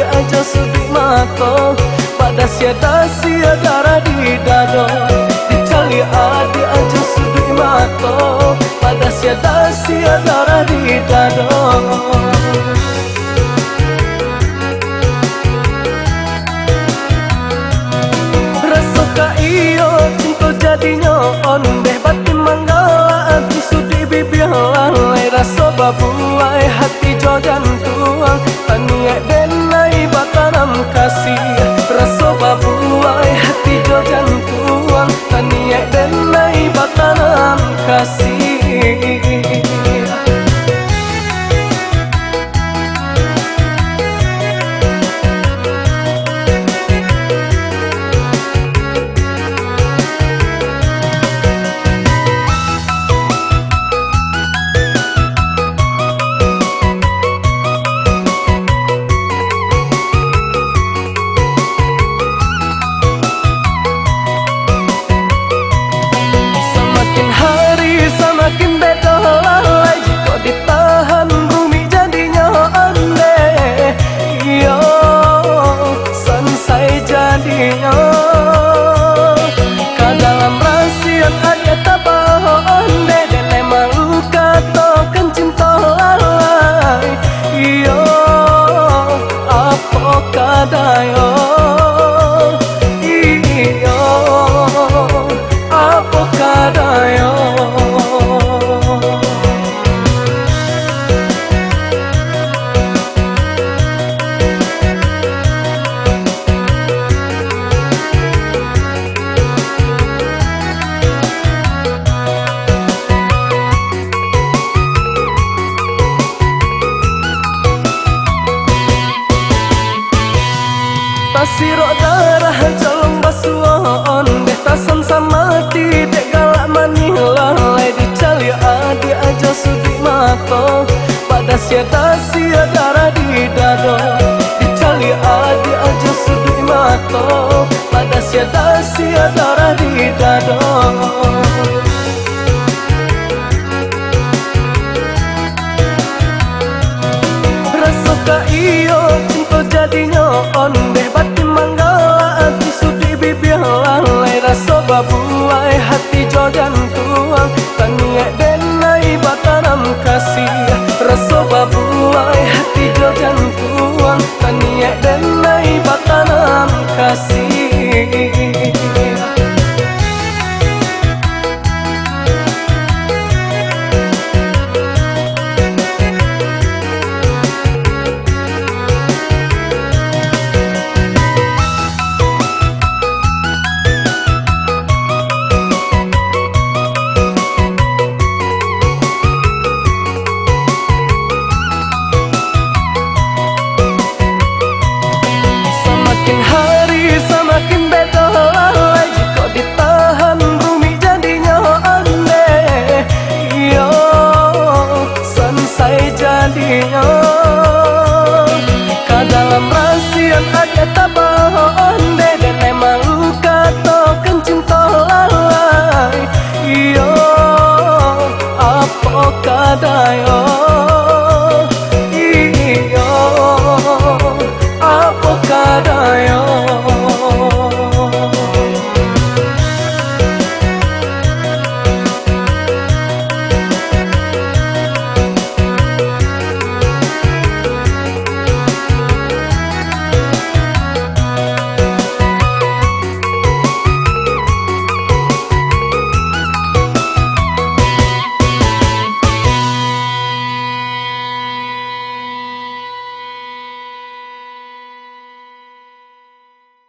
aja sudi mato, pada sia darah di dado. Dicali adi aja sudi mato, pada sia darah di dado. Iyo cinta jadinya ondeh batin manggala aku sudi bibir lalai rasa babuai hati jo jantuang taniak denai bataram kasih rasa babuai hati jo jantuang taniak denai bataram kasih. Semakin beda lalai jika ditahan bumi jadinya aneh. Iyo selesai jadinya kadalam rasian ada tabah onde dele malu katakan cinta lalai. Iyo apa kadayo iyo apa kadayo. Tasirok darah jalong basuan deh tasan sama tidak galak manih lalai dicali adi aja sudi mato pada sia darah di dado. Dicali adi aja sudi mato pada sia darah di dado. Rasa iyo cinta jadinya ondeh batin manggala aku sudi bibir lalai rasa babuai hati jo jantuang taniak denai bataram kasih rasa babuai hati jo jantuang taniak